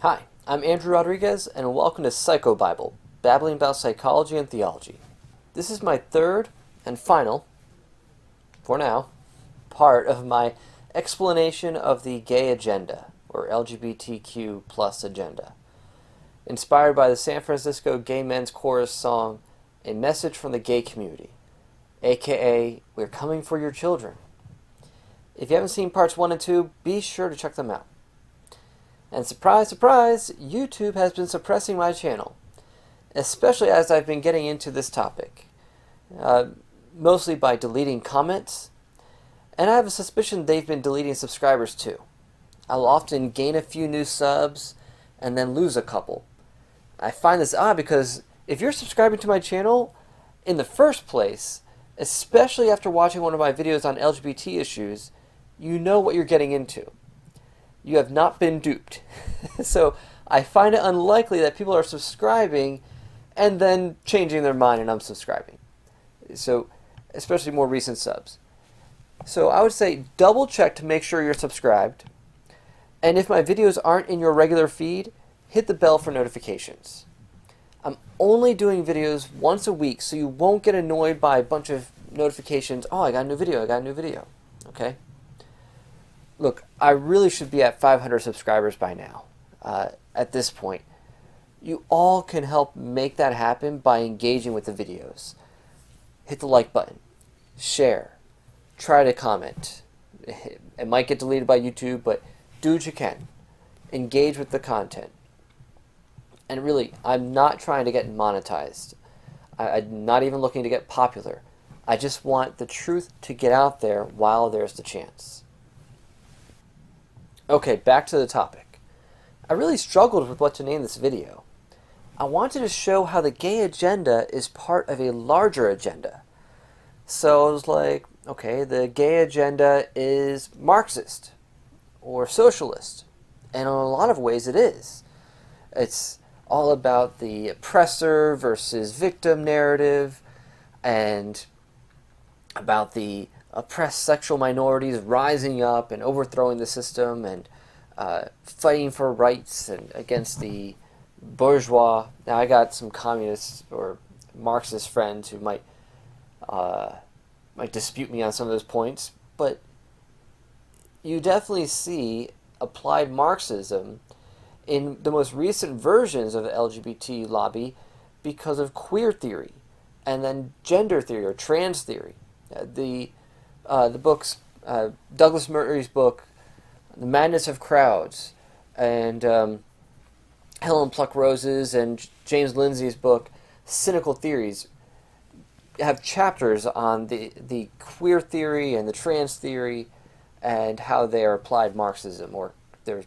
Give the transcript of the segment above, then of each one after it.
Hi, I'm Andrew Rodriguez, and welcome to PsychoBible, babbling about psychology and theology. This is my third and final, for now, part of my explanation of the gay agenda, or LGBTQ plus agenda, inspired by the San Francisco Gay Men's Chorus song, A Message from the Gay Community, aka We're Coming for Your Children. If you haven't seen parts 1 and 2, be sure to check them out. And surprise, surprise, YouTube has been suppressing my channel, especially as I've been getting into this topic, mostly by deleting comments, and I have a suspicion they've been deleting subscribers too. I'll often gain a few new subs and then lose a couple. I find this odd because if you're subscribing to my channel in the first place, especially after watching one of my videos on LGBT issues, you know what you're getting into. You have not been duped. So I find it unlikely that people are subscribing and then changing their mind and unsubscribing. So, especially more recent subs. So I would say double check to make sure you're subscribed. And if my videos aren't in your regular feed, hit the bell for notifications. I'm only doing videos once a week, so you won't get annoyed by a bunch of notifications. Oh, I got a new video, I got a new video. Okay? Look, I really should be at 500 subscribers by now. At this point, you all can help make that happen by engaging with the videos. Hit the like button, share, try to comment. It might get deleted by YouTube, but do what you can. Engage with the content. And really, I'm not trying to get monetized. I'm not even looking to get popular. I just want the truth to get out there while there's the chance. Okay, back to the topic. I really struggled with what to name this video. I wanted to show how the gay agenda is part of a larger agenda. So I was like, okay, the gay agenda is Marxist or socialist. And in a lot of ways it is. It's all about the oppressor versus victim narrative and about the oppressed sexual minorities rising up and overthrowing the system and fighting for rights and against the bourgeois. Now I got some communist or Marxist friends who might dispute me on some of those points, but you definitely see applied Marxism in the most recent versions of the LGBT lobby because of queer theory and then gender theory or trans theory. The books, Douglas Murray's book, The Madness of Crowds, and Helen Pluck Roses, and James Lindsay's book, Cynical Theories, have chapters on the queer theory and the trans theory and how they are applied Marxism, or their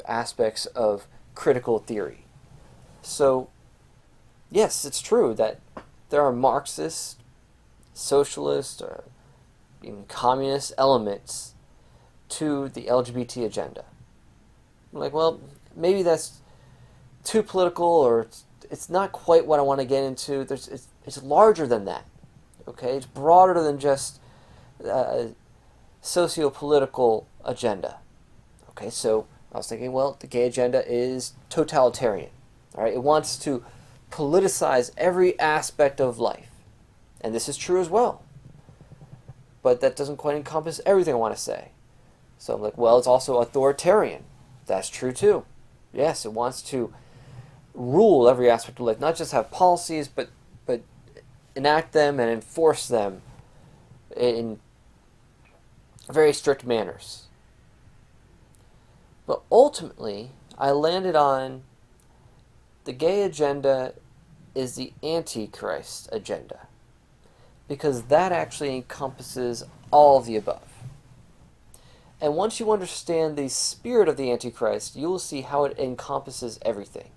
aspects of critical theory. So, yes, it's true that there are Marxist, socialist, or even communist elements to the LGBT agenda. I'm like, well, maybe that's too political, or it's not quite what I want to get into. It's larger than that. Okay, it's broader than just a socio-political agenda. Okay, so I was thinking, well, the gay agenda is totalitarian. All right, it wants to politicize every aspect of life, and this is true as well. But that doesn't quite encompass everything I want to say. So I'm like, well, it's also authoritarian. That's true too. Yes, it wants to rule every aspect of life, not just have policies, but enact them and enforce them in very strict manners. But ultimately, I landed on the gay agenda is the Antichrist agenda, because that actually encompasses all of the above. And once you understand the spirit of the Antichrist, you will see how it encompasses everything.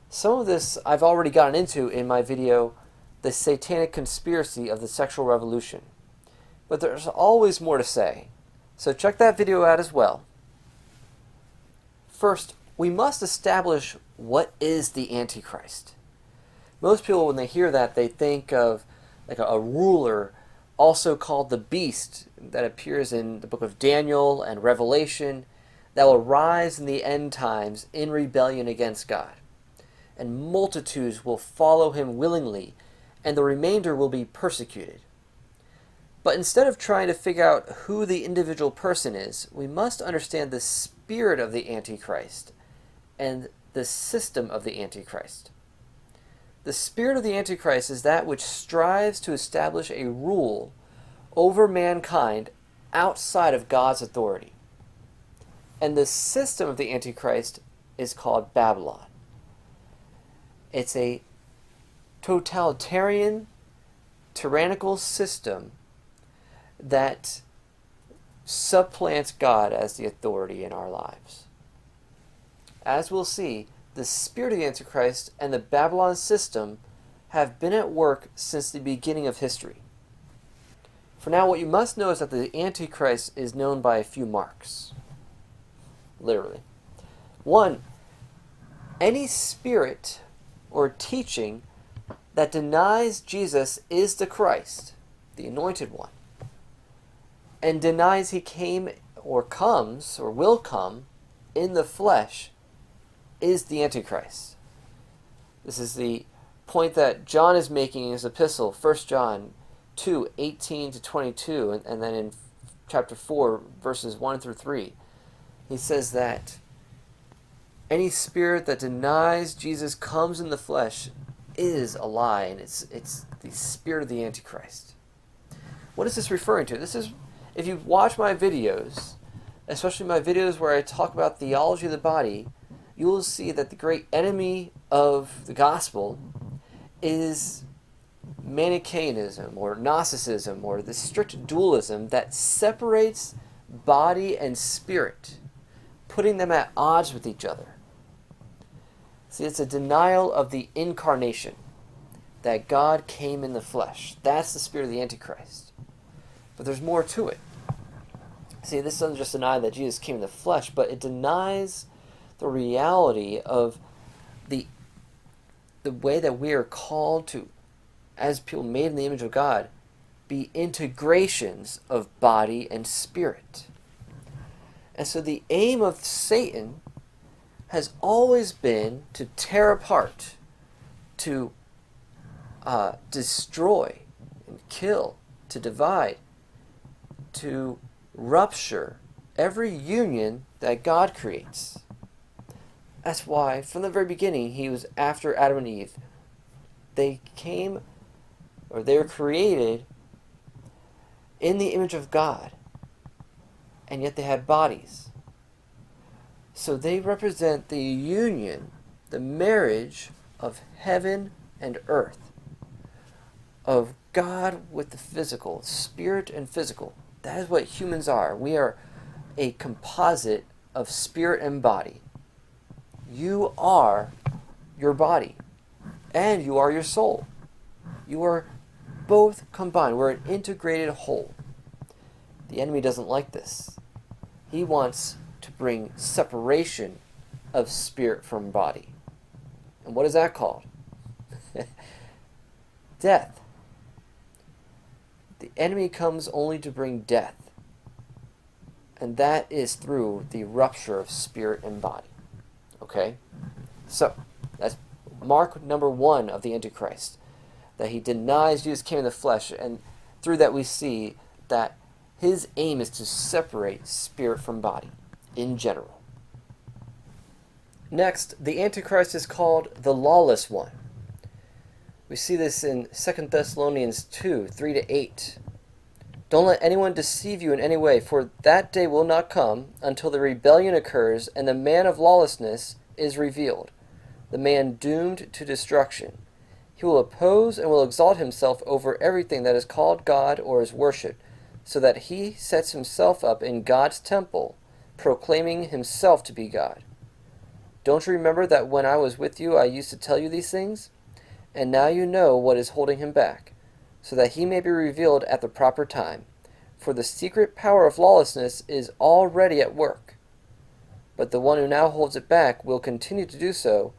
Some of this I've already gotten into in my video, The Satanic Conspiracy of the Sexual Revolution. But there's always more to say, so check that video out as well. First, we must establish what is the Antichrist. Most people, when they hear that, they think of like a ruler, also called the beast, that appears in the book of Daniel and Revelation, that will rise in the end times in rebellion against God. And multitudes will follow him willingly, and the remainder will be persecuted. But instead of trying to figure out who the individual person is, we must understand the spirit of the Antichrist and the system of the Antichrist. The spirit of the Antichrist is that which strives to establish a rule over mankind outside of God's authority. And the system of the Antichrist is called Babylon. It's a totalitarian, tyrannical system that supplants God as the authority in our lives. As we'll see, the spirit of the Antichrist and the Babylon system have been at work since the beginning of history. For now, what you must know is that the Antichrist is known by a few marks. Literally. One, any spirit or teaching that denies Jesus is the Christ, the Anointed One, and denies he came or comes or will come in the flesh is the Antichrist. This is the point that John is making in his epistle, 1 John 2:18-22, and then in chapter 4, verses 1 through 3. He says that any spirit that denies Jesus comes in the flesh is a lie, and it's the spirit of the Antichrist. What is this referring to? This is, if you watch my videos, especially my videos where I talk about theology of the body, you will see that the great enemy of the gospel is Manichaeanism or Gnosticism or the strict dualism that separates body and spirit, putting them at odds with each other. See, it's a denial of the incarnation, that God came in the flesh. That's the spirit of the Antichrist. But there's more to it. See, this doesn't just deny that Jesus came in the flesh, but it denies the reality of the way that we are called to, as people made in the image of God, be integrations of body and spirit. And so the aim of Satan has always been to tear apart, to destroy and kill, to divide, to rupture every union that God creates. That's why, from the very beginning, he was after Adam and Eve. They were created in the image of God, and yet they had bodies. So they represent the union, the marriage of heaven and earth, of God with the physical, spirit and physical. That is what humans are. We are a composite of spirit and body. You are your body, and you are your soul. You are both combined. We're an integrated whole. The enemy doesn't like this. He wants to bring separation of spirit from body. And what is that called? Death. The enemy comes only to bring death. And that is through the rupture of spirit and body. Okay? So, that's mark number 1 of the Antichrist. That he denies Jesus came in the flesh, and through that we see that his aim is to separate spirit from body in general. Next, the Antichrist is called the lawless one. We see this in 2 Thessalonians 2, 3-8. Don't let anyone deceive you in any way, for that day will not come until the rebellion occurs and the man of lawlessness is revealed, the man doomed to destruction. He will oppose and will exalt himself over everything that is called God or is worshipped, so that he sets himself up in God's temple, proclaiming himself to be God. Don't you remember that when I was with you I used to tell you these things? And now you know what is holding him back, so that he may be revealed at the proper time. For the secret power of lawlessness is already at work. But the one who now holds it back will continue to do so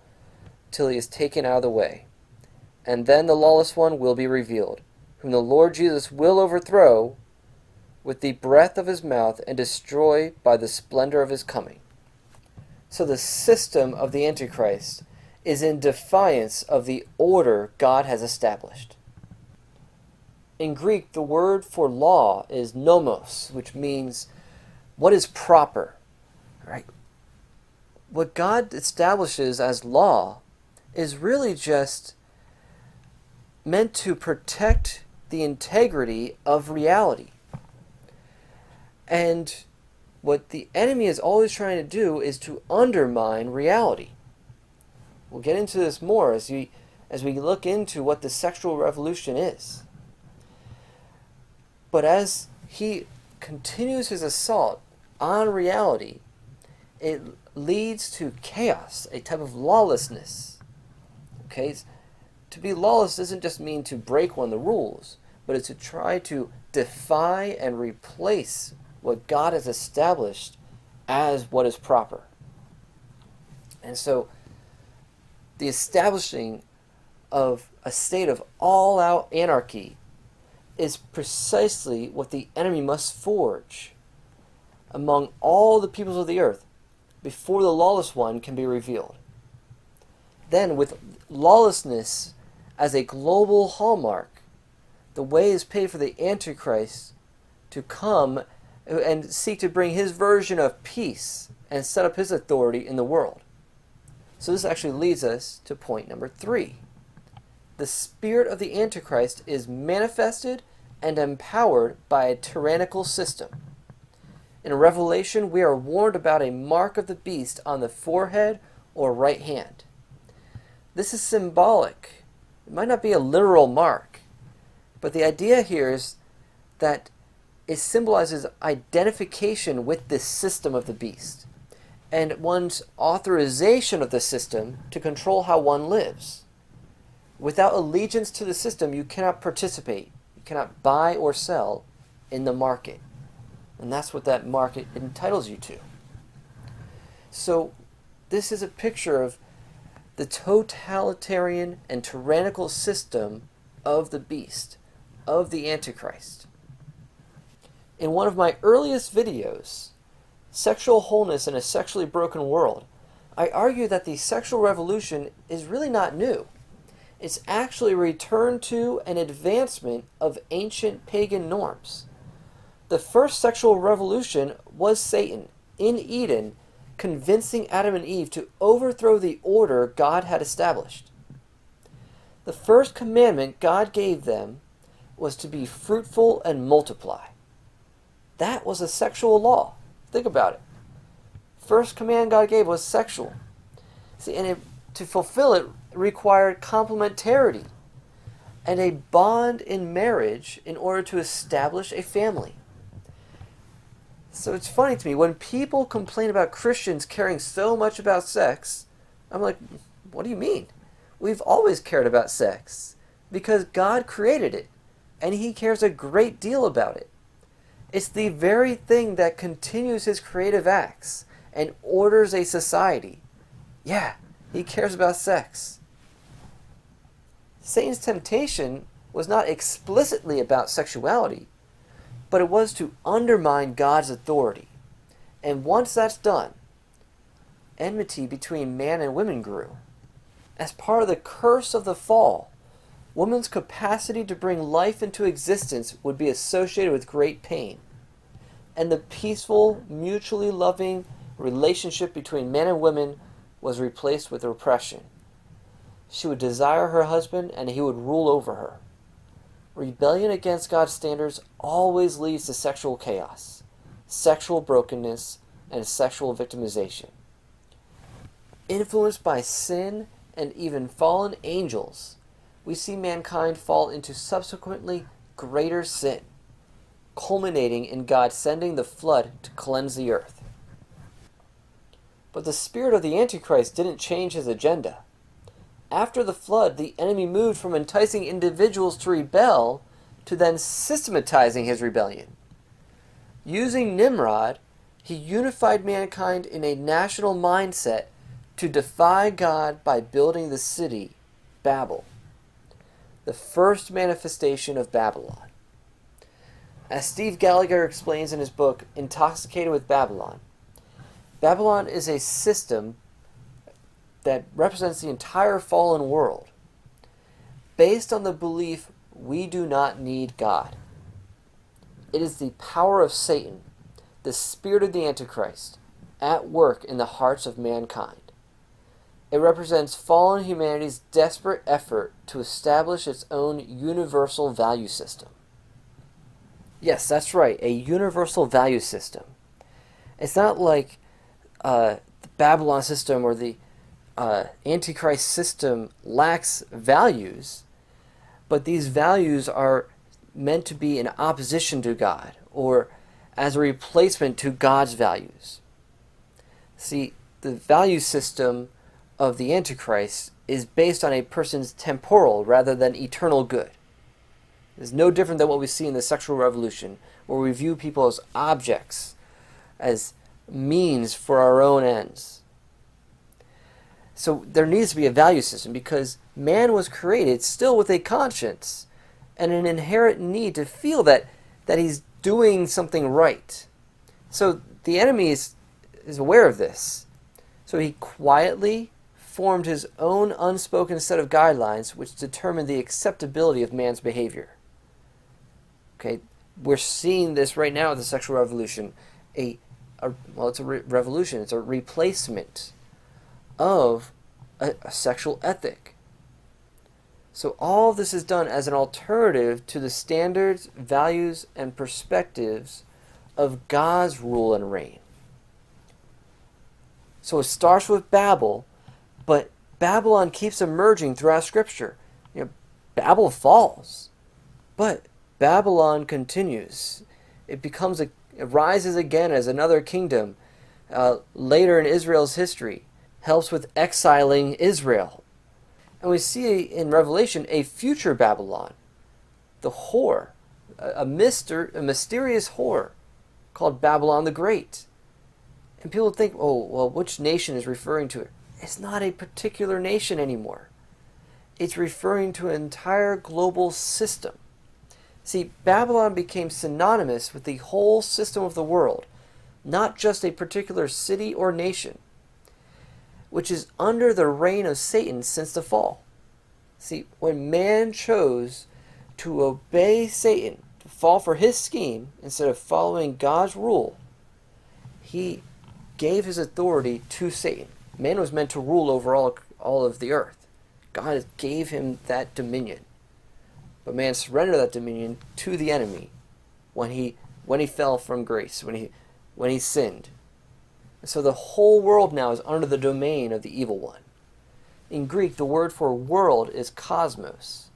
till he is taken out of the way. And then the lawless one will be revealed, whom the Lord Jesus will overthrow with the breath of his mouth and destroy by the splendor of his coming. So the system of the Antichrist is in defiance of the order God has established. In Greek, the word for law is nomos, which means what is proper, right? What God establishes as law is really just meant to protect the integrity of reality. And what the enemy is always trying to do is to undermine reality. We'll get into this more as we look into what the sexual revolution is. But as he continues his assault on reality, it leads to chaos, a type of lawlessness. Okay? To be lawless doesn't just mean to break one of the rules, but it's to try to defy and replace what God has established as what is proper. And so, the establishing of a state of all-out anarchy is precisely what the enemy must forge among all the peoples of the earth before the lawless one can be revealed. Then, with lawlessness as a global hallmark, the way is paved for the Antichrist to come and seek to bring his version of peace and set up his authority in the world. So this actually leads us to point number 3. The spirit of the Antichrist is manifested and empowered by a tyrannical system. In Revelation, we are warned about a mark of the beast on the forehead or right hand. This is symbolic. It might not be a literal mark, but the idea here is that it symbolizes identification with this system of the beast and one's authorization of the system to control how one lives. Without allegiance to the system, you cannot participate. You cannot buy or sell in the market. And that's what that market entitles you to. So this is a picture of the totalitarian and tyrannical system of the beast, of the Antichrist. In one of my earliest videos, Sexual Wholeness in a Sexually Broken World, I argue that the sexual revolution is really not new. It's actually a return to an advancement of ancient pagan norms. The first sexual revolution was Satan, in Eden, convincing Adam and Eve to overthrow the order God had established. The first commandment God gave them was to be fruitful and multiply. That was a sexual law. Think about it. First command God gave was sexual. See, and to fulfill it required complementarity and a bond in marriage in order to establish a family. So it's funny to me, when people complain about Christians caring so much about sex, I'm like, what do you mean? We've always cared about sex because God created it, and He cares a great deal about it. It's the very thing that continues His creative acts and orders a society. Yeah, He cares about sex. Satan's temptation was not explicitly about sexuality, but it was to undermine God's authority. And once that's done, enmity between man and women grew. As part of the curse of the fall, woman's capacity to bring life into existence would be associated with great pain. And the peaceful, mutually loving relationship between men and women was replaced with repression. She would desire her husband, and he would rule over her. Rebellion against God's standards always leads to sexual chaos, sexual brokenness, and sexual victimization. Influenced by sin and even fallen angels, we see mankind fall into subsequently greater sin, culminating in God sending the flood to cleanse the earth. But the spirit of the Antichrist didn't change his agenda. After the flood, the enemy moved from enticing individuals to rebel to then systematizing his rebellion. Using Nimrod, he unified mankind in a national mindset to defy God by building the city, Babel, the first manifestation of Babylon. As Steve Gallagher explains in his book, Intoxicated with Babylon, Babylon is a system that represents the entire fallen world, based on the belief we do not need God. It is the power of Satan, the spirit of the Antichrist, at work in the hearts of mankind. It represents fallen humanity's desperate effort to establish its own universal value system. Yes, that's right, a universal value system. It's not like the Babylon system or the Antichrist system lacks values, but these values are meant to be in opposition to God or as a replacement to God's values. See, the value system of the Antichrist is based on a person's temporal rather than eternal good. It's no different than what we see in the sexual revolution, where we view people as objects, as means for our own ends. So there needs to be a value system because man was created still with a conscience and an inherent need to feel that he's doing something right. So the enemy is aware of this. So he quietly formed his own unspoken set of guidelines which determine the acceptability of man's behavior. Okay, we're seeing this right now with the sexual revolution. It's a revolution. It's a replacement of a sexual ethic. So all of this is done as an alternative to the standards, values, and perspectives of God's rule and reign. So it starts with Babel, but Babylon keeps emerging throughout Scripture. Babel falls, but Babylon continues. It rises again as another kingdom. Later in Israel's history, helps with exiling Israel. And we see in Revelation a future Babylon, the whore, a mysterious whore called Babylon the Great. And people think, oh, well, which nation is referring to it? It's not a particular nation anymore. It's referring to an entire global system. See, Babylon became synonymous with the whole system of the world, not just a particular city or nation, which is under the reign of Satan since the fall. See, when man chose to obey Satan, to fall for his scheme instead of following God's rule, he gave his authority to Satan. Man was meant to rule over all of the earth. God gave him that dominion. But man surrendered that dominion to the enemy when he fell from grace, when he sinned. And so the whole world now is under the domain of the evil one. In Greek, the word for world is cosmos,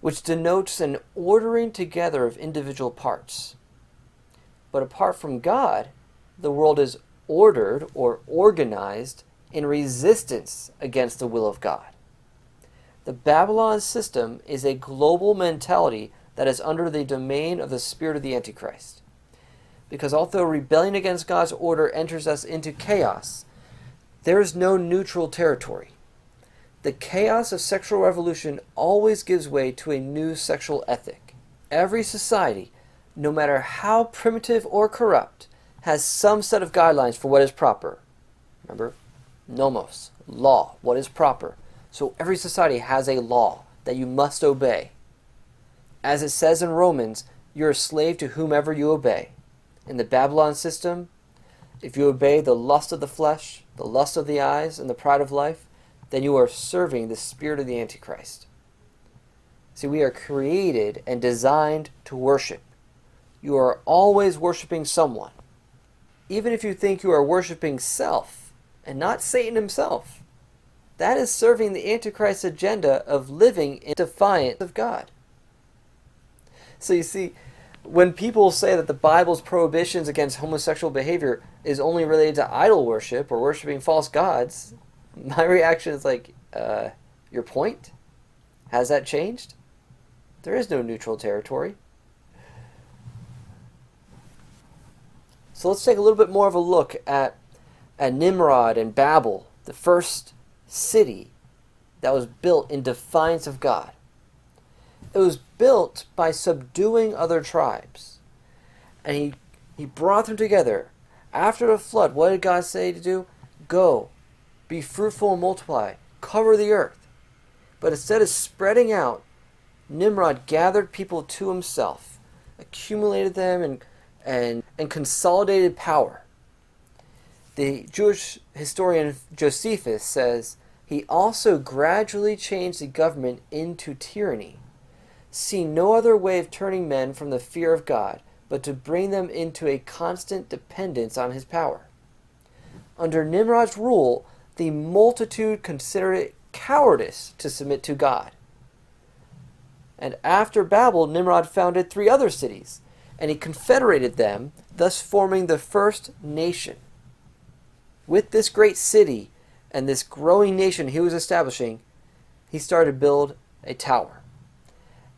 which denotes an ordering together of individual parts. But apart from God, the world is ordered or organized in resistance against the will of God. The Babylon system is a global mentality that is under the domain of the spirit of the Antichrist. Because although rebellion against God's order enters us into chaos, there is no neutral territory. The chaos of sexual revolution always gives way to a new sexual ethic. Every society, no matter how primitive or corrupt, has some set of guidelines for what is proper. Remember, nomos, law, what is proper. So every society has a law that you must obey. As it says in Romans, you're a slave to whomever you obey. In the Babylon system, if you obey the lust of the flesh, the lust of the eyes, and the pride of life, then you are serving the spirit of the Antichrist. See, we are created and designed to worship. You are always worshiping someone. Even if you think you are worshiping self and not Satan himself, that is serving the Antichrist's agenda of living in defiance of God. So you see, when people say that the Bible's prohibitions against homosexual behavior is only related to idol worship or worshiping false gods, my reaction is like, your point? Has that changed? There is no neutral territory. So let's take a little bit more of a look at Nimrod and Babel, the first city that was built in defiance of God. It was built by subduing other tribes. And he brought them together After the flood, what did God say to do? Go, be fruitful and multiply, cover the earth. But instead of spreading out, Nimrod gathered people to himself, accumulated them, and consolidated power. The Jewish historian Josephus says he also gradually changed the government into tyranny, seeing no other way of turning men from the fear of God but to bring them into a constant dependence on his power. Under Nimrod's rule, the multitude considered it cowardice to submit to God. And after Babel, Nimrod founded 3 other cities, and he confederated them, thus forming the first nation. With this great city and this growing nation he was establishing, he started to build a tower.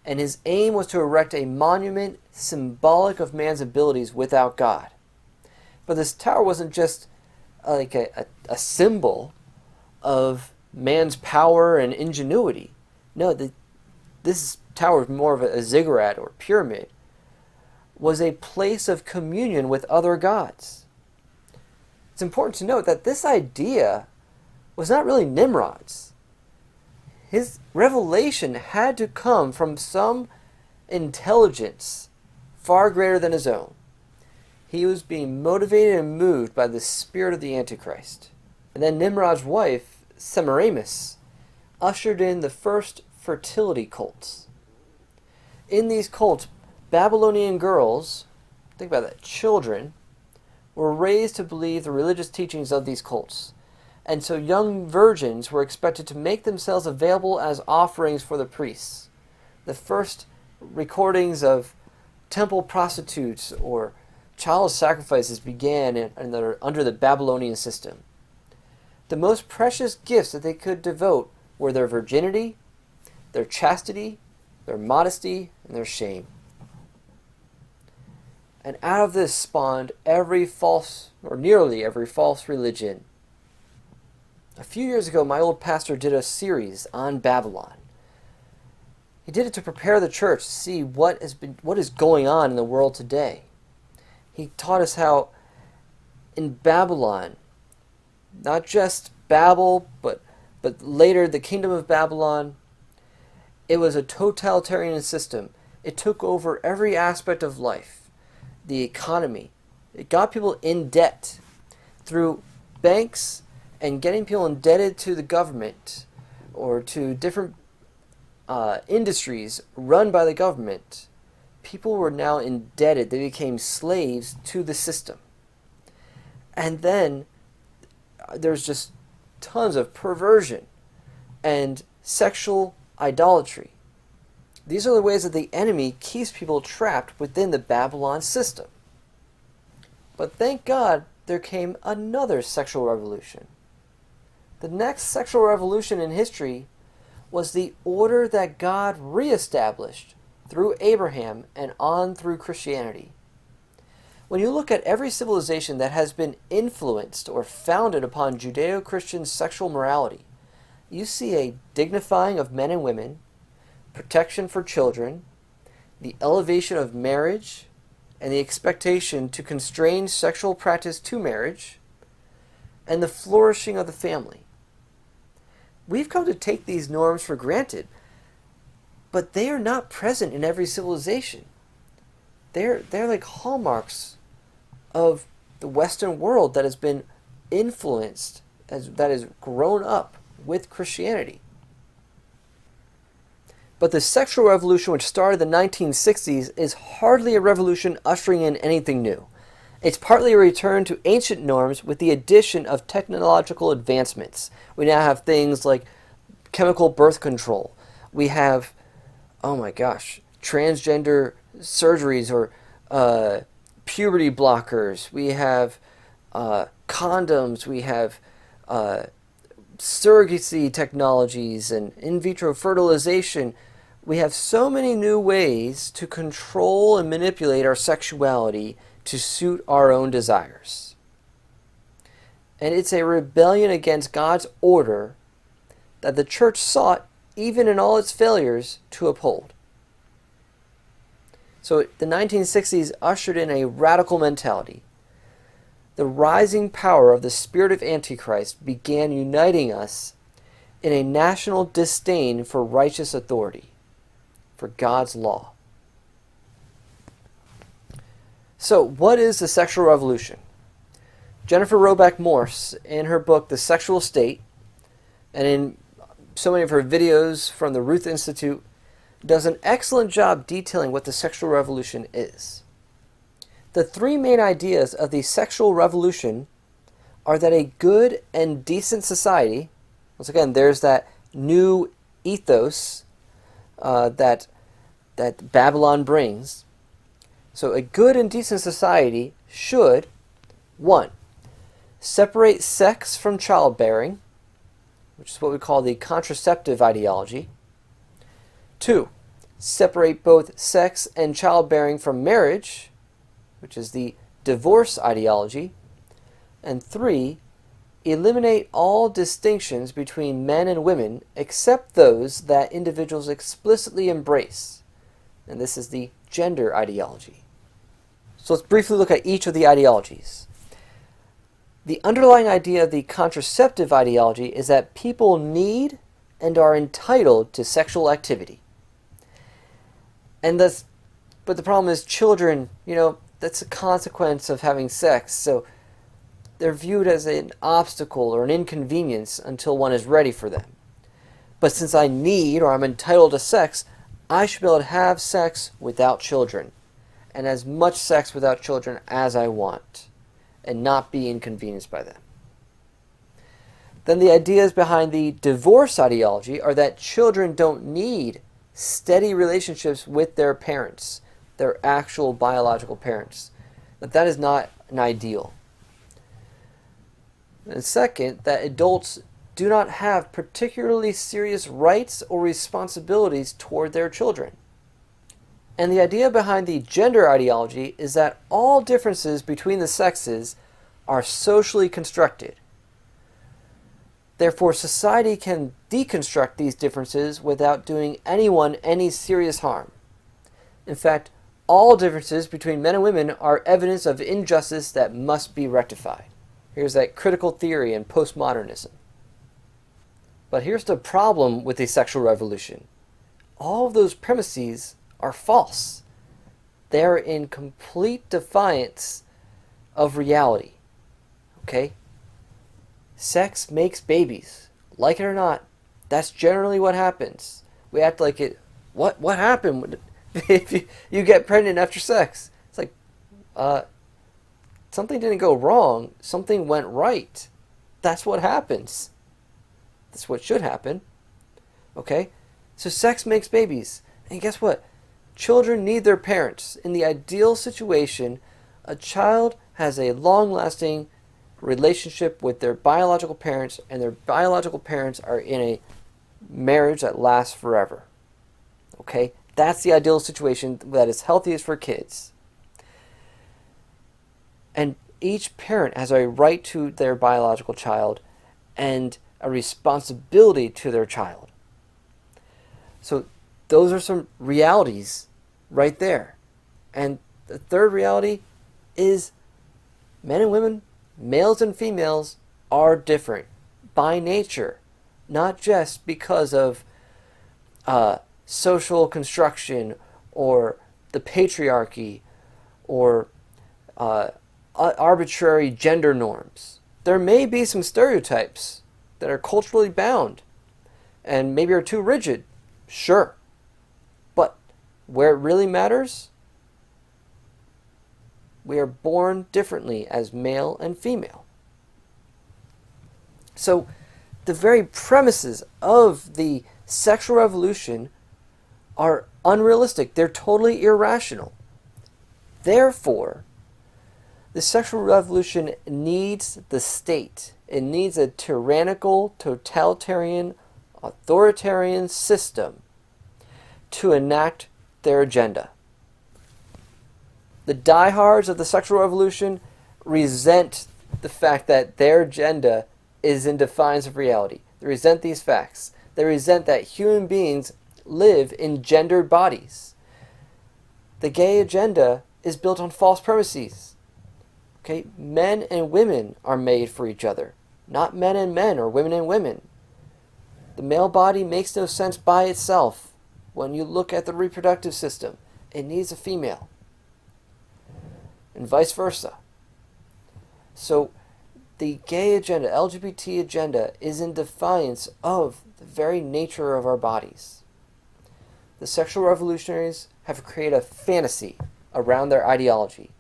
And his aim was to erect a monument symbolic of man's abilities without God. But this tower wasn't just like a symbol of man's power and ingenuity. No, this tower, more of a ziggurat or pyramid, was a place of communion with other gods. It's important to note that this idea was not really Nimrod's. His revelation had to come from some intelligence far greater than his own. He was being motivated and moved by the spirit of the Antichrist. And then Nimrod's wife, Semiramis, ushered in the first fertility cults. In these cults, Babylonian girls, think about that, children, were raised to believe the religious teachings of these cults. And so young virgins were expected to make themselves available as offerings for the priests. The first recordings of temple prostitutes or child sacrifices began under the Babylonian system. The most precious gifts that they could devote were their virginity, their chastity, their modesty, and their shame. And out of this spawned every false, or nearly every false religion. A few years ago, my old pastor did a series on Babylon. He did it to prepare the church to see what is going on in the world today. He taught us how in Babylon, not just Babel, but later the kingdom of Babylon, it was a totalitarian system. It took over every aspect of life, the economy. It got people in debt through banks and getting people indebted to the government or to different industries run by the government. People were now indebted. They became slaves to the system. And then there's just tons of perversion and sexual idolatry. These are the ways that the enemy keeps people trapped within the Babylon system. But thank God there came another sexual revolution. The next sexual revolution in history was the order that God reestablished through Abraham and on through Christianity. When you look at every civilization that has been influenced or founded upon Judeo-Christian sexual morality, you see a dignifying of men and women, protection for children, the elevation of marriage, and the expectation to constrain sexual practice to marriage, and the flourishing of the family. We've come to take these norms for granted, but they are not present in every civilization. They're like hallmarks of the Western world that has been influenced, that has grown up with Christianity. But the sexual revolution, which started in the 1960s, is hardly a revolution ushering in anything new. It's partly a return to ancient norms with the addition of technological advancements. We now have things like chemical birth control. We have, transgender surgeries or puberty blockers. We have condoms. We have surrogacy technologies and in vitro fertilization. We have so many new ways to control and manipulate our sexuality to suit our own desires. And it's a rebellion against God's order that the church sought, even in all its failures, to uphold. So the 1960s ushered in a radical mentality. the rising power of the spirit of Antichrist began uniting us in a national disdain for righteous authority, for God's law. So, what is the sexual revolution? Jennifer Roback Morse, in her book The Sexual State, and in so many of her videos from the Ruth Institute, does an excellent job detailing what the sexual revolution is. The three main ideas of the sexual revolution are that a good and decent society, once again, there's that new ethos that Babylon brings. So a good and decent society should, 1, separate sex from childbearing, which is what we call the contraceptive ideology. 2, separate both sex and childbearing from marriage, which is the divorce ideology. And 3, eliminate all distinctions between men and women except those that individuals explicitly embrace. And this is the gender ideology. So let's briefly look at each of the ideologies. The underlying idea of the contraceptive ideology is that people need and are entitled to sexual activity. But the problem is children, that's a consequence of having sex, so they're viewed as an obstacle or an inconvenience until one is ready for them. But since I need or I'm entitled to sex, I should be able to have sex without children, and as much sex without children as I want, and not be inconvenienced by them. Then the ideas behind the divorce ideology are that children don't need steady relationships with their parents, their actual biological parents. That is not an ideal. And second, that adults do not have particularly serious rights or responsibilities toward their children. And the idea behind the gender ideology is that all differences between the sexes are socially constructed. Therefore, society can deconstruct these differences without doing anyone any serious harm. In fact, all differences between men and women are evidence of injustice that must be rectified. Here's that critical theory in postmodernism. But here's the problem with the sexual revolution. All of those premises are false. They're in complete defiance of reality. Okay? Sex makes babies. Like it or not, that's generally what happens. We act like it. What happened if you get pregnant after sex? It's like, something didn't go wrong. Something went right. That's what happens. That's what should happen. Okay? So sex makes babies. And guess what? Children need their parents. In the ideal situation, a child has a long-lasting relationship with their biological parents, and their biological parents are in a marriage that lasts forever. Okay? That's the ideal situation that is healthiest for kids. And each parent has a right to their biological child and a responsibility to their child. So those are some realities right there. And the third reality is men and women, males and females, are different by nature, not just because of social construction or the patriarchy or arbitrary gender norms. There may be some stereotypes that are culturally bound and maybe are too rigid, sure. But where it really matters, we are born differently as male and female. So the very premises of the sexual revolution are unrealistic. They're totally irrational. Therefore, the sexual revolution needs the state. It needs a tyrannical, totalitarian, authoritarian system to enact their agenda. The diehards of the sexual revolution resent the fact that their agenda is in defiance of reality. They resent these facts. They resent that human beings live in gendered bodies. The gay agenda is built on false premises. Okay, men and women are made for each other, not men and men or women and women. The male body makes no sense by itself. When you look at the reproductive system, it needs a female, and vice versa. So the gay agenda, LGBT agenda, is in defiance of the very nature of our bodies. The sexual revolutionaries have created a fantasy around their ideology,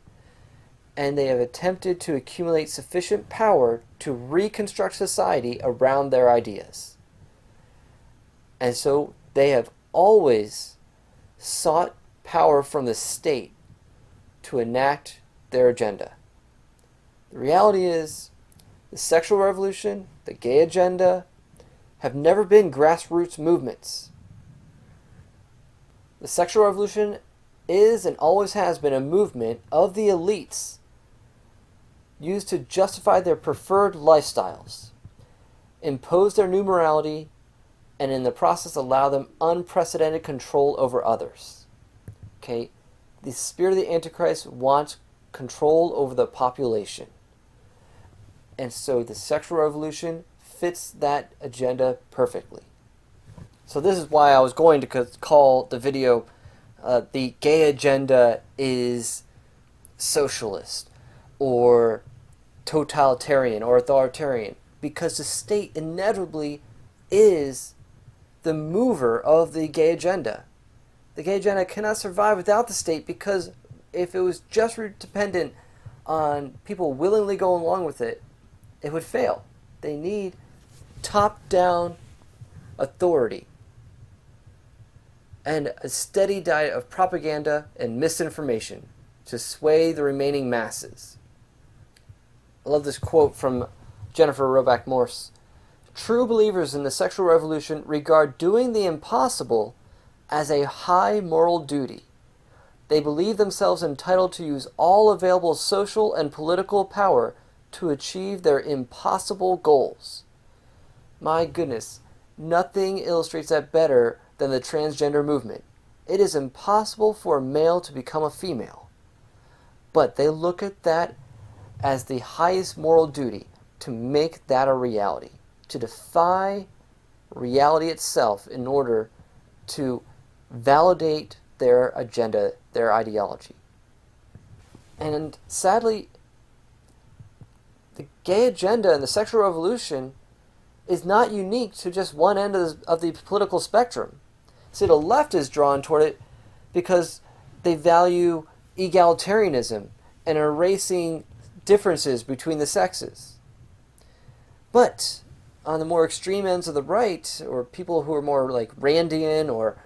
and they have attempted to accumulate sufficient power to reconstruct society around their ideas. And so they have always sought power from the state to enact their agenda. The reality is, the sexual revolution, the gay agenda, have never been grassroots movements. The sexual revolution is and always has been a movement of the elites used to justify their preferred lifestyles, impose their new morality, and in the process allow them unprecedented control over others. Okay? The spirit of the Antichrist wants control over the population. And so the sexual revolution fits that agenda perfectly. So this is why I was going to call the video the gay agenda is socialist or totalitarian or authoritarian, because the state inevitably is the mover of the gay agenda. The gay agenda cannot survive without the state, because if it was just dependent on people willingly going along with it, it would fail. They need top-down authority and a steady diet of propaganda and misinformation to sway the remaining masses. I love this quote from Jennifer Roback Morse. True believers in the sexual revolution regard doing the impossible as a high moral duty. They believe themselves entitled to use all available social and political power to achieve their impossible goals. My goodness, nothing illustrates that better than the transgender movement. It is impossible for a male to become a female. But they look at that as the highest moral duty, to make that a reality, to defy reality itself in order to validate their agenda, their ideology. And sadly, the gay agenda and the sexual revolution is not unique to just one end of the political spectrum. See, the left is drawn toward it because they value egalitarianism and erasing differences between the sexes. But on the more extreme ends of the right, or people who are more like Randian or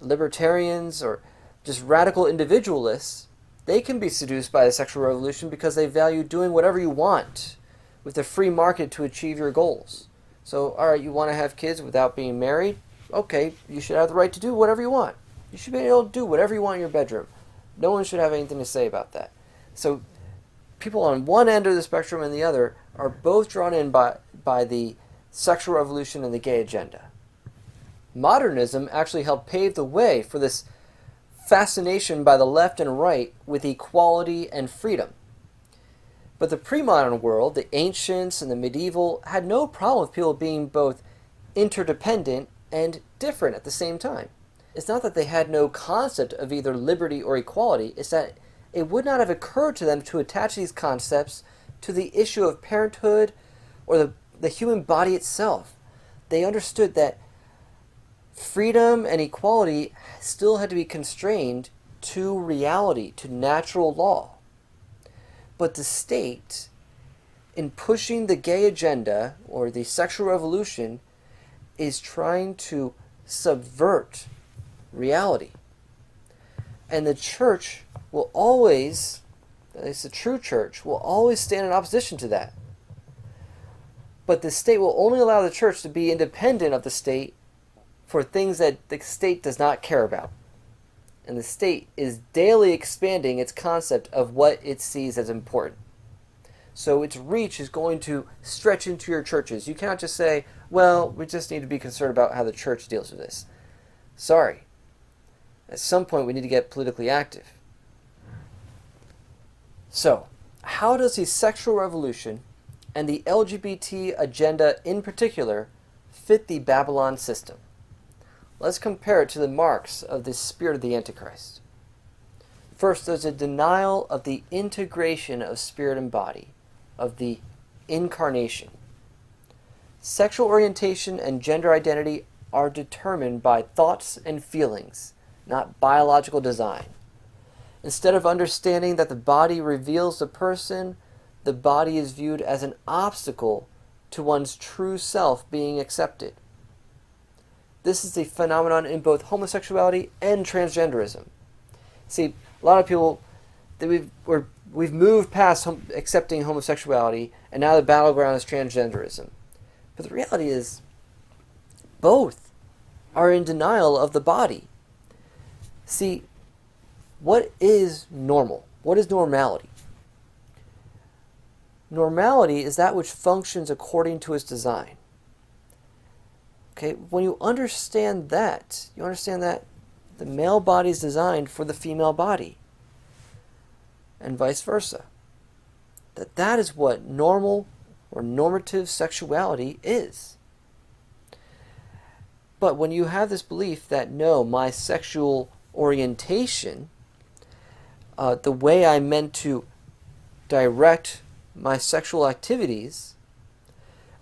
libertarians or just radical individualists, they can be seduced by the sexual revolution because they value doing whatever you want with the free market to achieve your goals. So, all right, you want to have kids without being married? Okay, you should have the right to do whatever you want. You should be able to do whatever you want in your bedroom. No one should have anything to say about that. So people on one end of the spectrum and the other are both drawn in by the sexual revolution and the gay agenda. Modernism actually helped pave the way for this fascination by the left and right with equality and freedom. But the pre-modern world, the ancients and the medieval, had no problem with people being both interdependent and different at the same time. It's not that they had no concept of either liberty or equality, it's that it would not have occurred to them to attach these concepts to the issue of parenthood or the human body itself. They understood that freedom and equality still had to be constrained to reality, to natural law. But the state, in pushing the gay agenda or the sexual revolution, is trying to subvert reality. And the church will always, at least the true church, will always stand in opposition to that. But the state will only allow the church to be independent of the state for things that the state does not care about. And the state is daily expanding its concept of what it sees as important. So its reach is going to stretch into your churches. You cannot just say, well, we just need to be concerned about how the church deals with this. Sorry. At some point, we need to get politically active. So, how does the sexual revolution and the LGBT agenda in particular fit the Babylon system? Let's compare it to the marks of the spirit of the Antichrist. First, there's a denial of the integration of spirit and body, of the incarnation. Sexual orientation and gender identity are determined by thoughts and feelings, not biological design. Instead of understanding that the body reveals the person, the body is viewed as an obstacle to one's true self being accepted. This is a phenomenon in both homosexuality and transgenderism. See, a lot of people, we've moved past accepting homosexuality, and now the battleground is transgenderism. But the reality is, both are in denial of the body. See, what is normal? What is normality? Normality is that which functions according to its design. Okay, when you understand that the male body is designed for the female body, and vice versa. That is what normal or normative sexuality is. But when you have this belief that no, my sexual orientation, the way I'm meant to direct my sexual activities,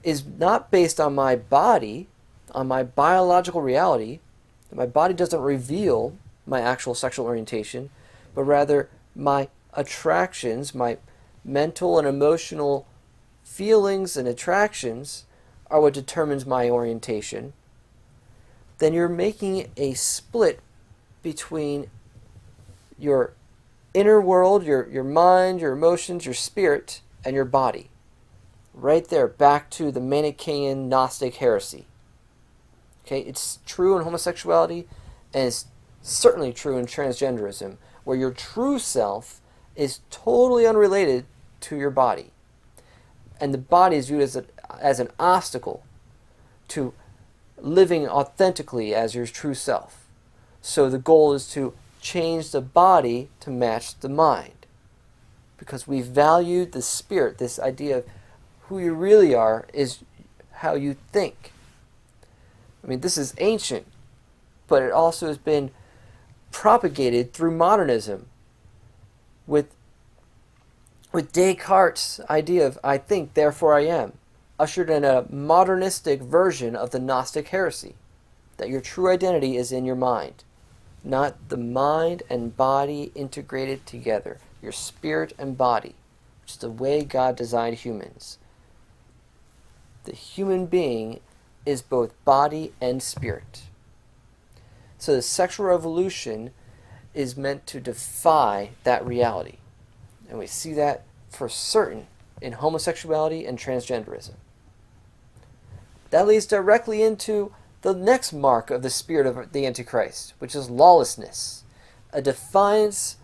is not based on my body, on my biological reality. My body doesn't reveal my actual sexual orientation, but rather my attractions, my mental and emotional feelings and attractions are what determines my orientation. Then you're making a split between your inner world, your mind, your emotions, your spirit, and your body. Right there, back to the Manichaean Gnostic heresy. Okay, it's true in homosexuality, and it's certainly true in transgenderism, where your true self is totally unrelated to your body. And the body is viewed as an obstacle to living authentically as your true self. So the goal is to change the body to match the mind. Because we valued the spirit, this idea of who you really are is how you think. I mean, this is ancient, but it also has been propagated through modernism with Descartes' idea of I think, therefore I am, ushered in a modernistic version of the Gnostic heresy, that your true identity is in your mind, not the mind and body integrated together, your spirit and body, which is the way God designed humans. The human being is both body and spirit. So the sexual revolution is meant to defy that reality. And we see that for certain in homosexuality and transgenderism. That leads directly into the next mark of the spirit of the Antichrist, which is lawlessness, a defiance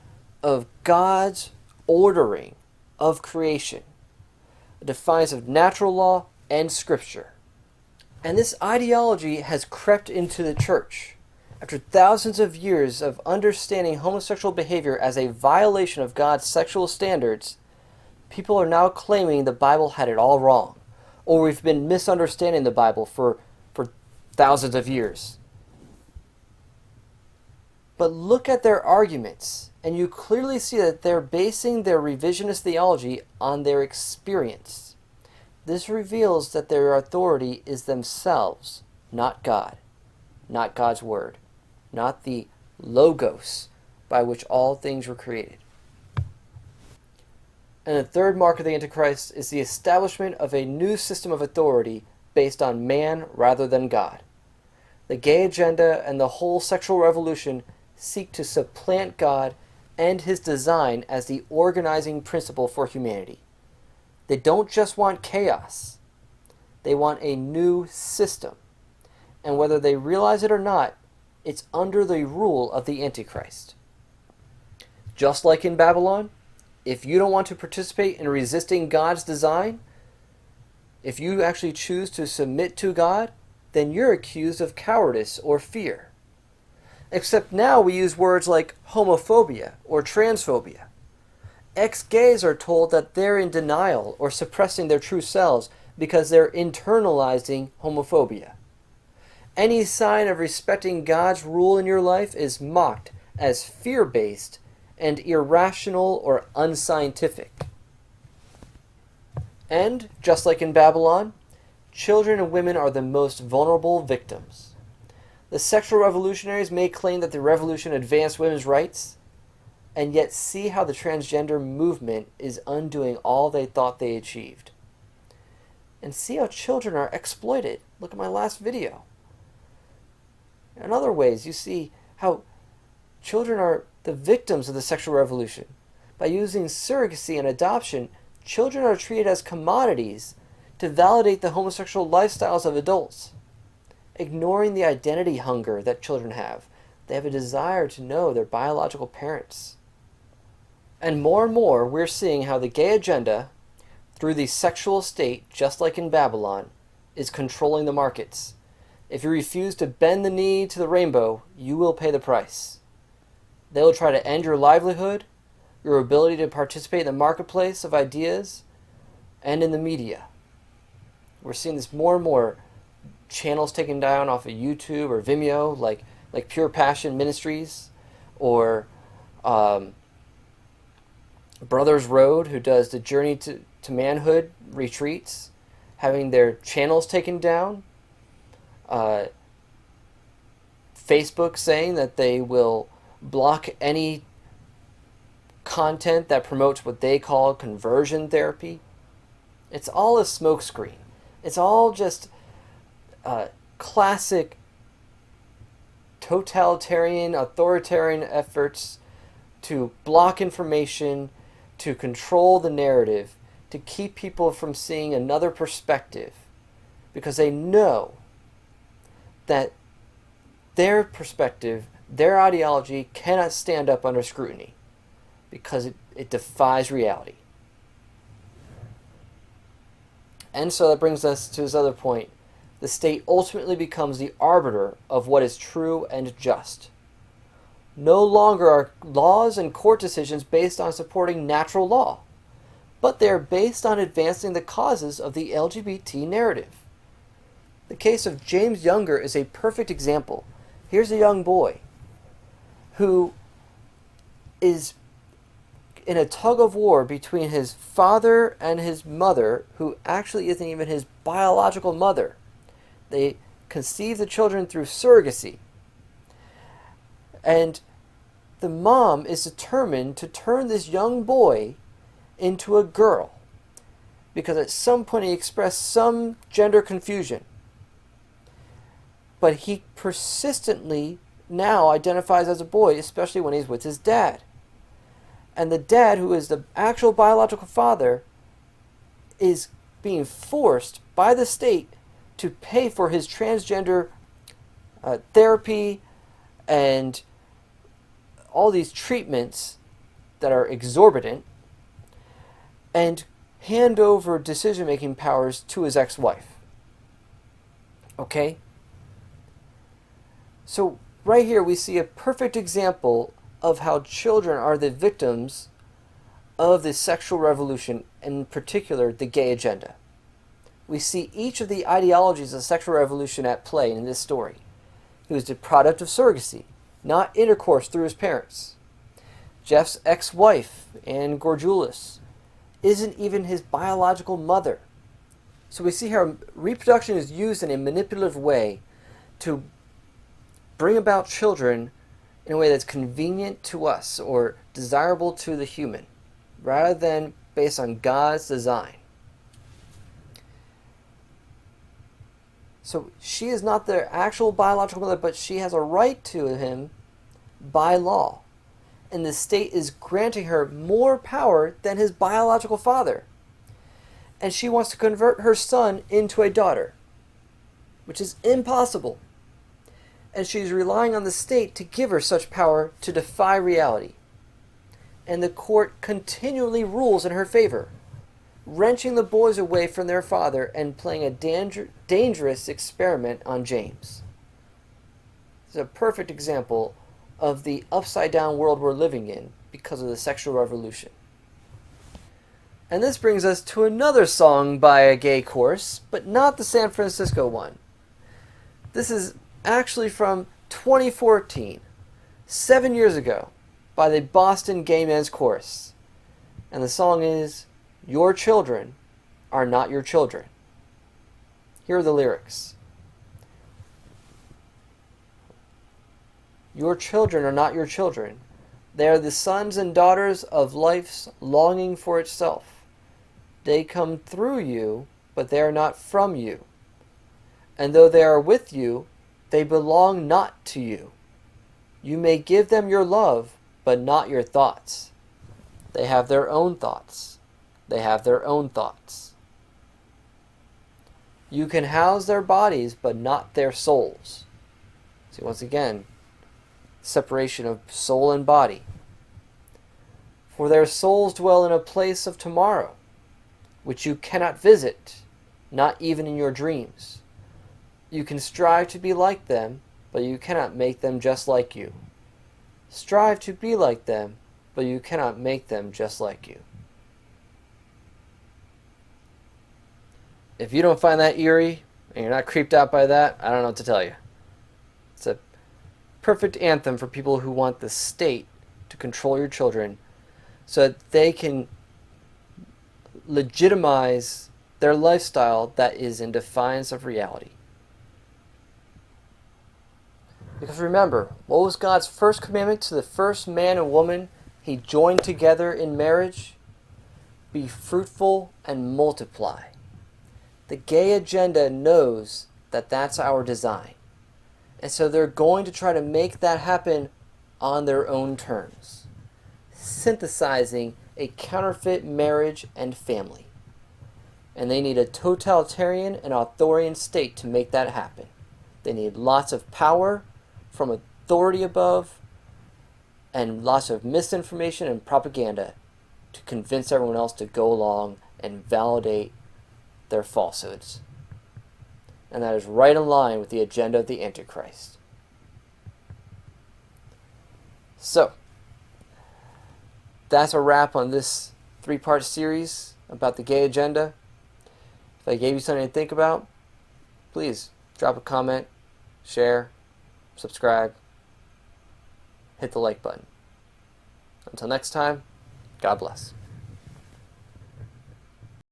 of God's ordering of creation, a defiance of natural law and Scripture. And this ideology has crept into the church. After thousands of years of understanding homosexual behavior as a violation of God's sexual standards, people are now claiming the Bible had it all wrong, or we've been misunderstanding the Bible for thousands of years. But look at their arguments, and you clearly see that they're basing their revisionist theology on their experience. This reveals that their authority is themselves, not God, not God's Word, not the Logos by which all things were created. And the third mark of the Antichrist is the establishment of a new system of authority based on man rather than God. The gay agenda and the whole sexual revolution seek to supplant God and His design as the organizing principle for humanity. They don't just want chaos. They want a new system. And whether they realize it or not, it's under the rule of the Antichrist. Just like in Babylon, if you don't want to participate in resisting God's design, if you actually choose to submit to God, then you're accused of cowardice or fear. Except now we use words like homophobia or transphobia. Ex-gays are told that they're in denial or suppressing their true selves because they're internalizing homophobia. Any sign of respecting God's rule in your life is mocked as fear-based and irrational or unscientific. And, just like in Babylon, children and women are the most vulnerable victims. The sexual revolutionaries may claim that the revolution advanced women's rights, and yet see how the transgender movement is undoing all they thought they achieved. And see how children are exploited. Look at my last video. In other ways, you see how children are the victims of the sexual revolution. By using surrogacy and adoption, children are treated as commodities to validate the homosexual lifestyles of adults, ignoring the identity hunger that children have. They have a desire to know their biological parents. And more, we're seeing how the gay agenda, through the sexual state, just like in Babylon, is controlling the markets. If you refuse to bend the knee to the rainbow, you will pay the price. They will try to end your livelihood, your ability to participate in the marketplace of ideas, and in the media. We're seeing this more and more. Channels taken down off of YouTube or Vimeo, like Pure Passion Ministries, or Brothers Road, who does the Journey to Manhood retreats, having their channels taken down. Facebook saying that they will block any content that promotes what they call conversion therapy. It's all a smokescreen. It's all just classic totalitarian, authoritarian efforts to block information, to control the narrative, to keep people from seeing another perspective, because they know that their perspective, their ideology cannot stand up under scrutiny because it defies reality. And so that brings us to his other point. The state ultimately becomes the arbiter of what is true and just. No longer are laws and court decisions based on supporting natural law, but they are based on advancing the causes of the LGBT narrative. The case of James Younger is a perfect example. Here's a young boy who is in a tug of war between his father and his mother, who actually isn't even his biological mother. They conceive the children through surrogacy. And the mom is determined to turn this young boy into a girl, because at some point he expressed some gender confusion. But he persistently now identifies as a boy, especially when he's with his dad. And the dad, who is the actual biological father, is being forced by the state to pay for his transgender therapy and all these treatments that are exorbitant, and hand over decision-making powers to his ex-wife. Okay? So right here we see a perfect example of how children are the victims of the sexual revolution, in particular the gay agenda. We see each of the ideologies of the sexual revolution at play in this story. He was the product of surrogacy, not intercourse through his parents. Jeff's ex-wife, Anne Gorgulis, isn't even his biological mother. So we see how reproduction is used in a manipulative way to bring about children in a way that's convenient to us or desirable to the human, rather than based on God's design. So she is not their actual biological mother, but she has a right to him by law. And the state is granting her more power than his biological father. And she wants to convert her son into a daughter, which is impossible. And she's relying on the state to give her such power to defy reality. And the court continually rules in her favor, wrenching the boys away from their father and playing a dangerous experiment on James. It's a perfect example of the upside-down world we're living in because of the sexual revolution. And this brings us to another song by a gay chorus, but not the San Francisco one. This is actually from 2014, 7 years ago, by the Boston Gay Men's Chorus. And the song is, "Your children are not your children." Here are the lyrics. Your children are not your children. They are the sons and daughters of life's longing for itself. They come through you, but they are not from you. And though they are with you, they belong not to you. You may give them your love, but not your thoughts. They have their own thoughts. They have their own thoughts. You can house their bodies, but not their souls. See, once again, separation of soul and body. For their souls dwell in a place of tomorrow, which you cannot visit, not even in your dreams. You can strive to be like them, but you cannot make them just like you. Strive to be like them, but you cannot make them just like you. If you don't find that eerie, and you're not creeped out by that, I don't know what to tell you. It's a perfect anthem for people who want the state to control your children so that they can legitimize their lifestyle that is in defiance of reality. Because remember, what was God's first commandment to the first man and woman He joined together in marriage? Be fruitful and multiply. The gay agenda knows that that's our design. And so they're going to try to make that happen on their own terms, synthesizing a counterfeit marriage and family. And they need a totalitarian and authoritarian state to make that happen. They need lots of power from authority above and lots of misinformation and propaganda to convince everyone else to go along and validate their falsehoods. And that is right in line with the agenda of the Antichrist. So, that's a wrap on this 3-part series about the gay agenda. If I gave you something to think about, please drop a comment, share, subscribe, hit the like button. Until next time, God bless.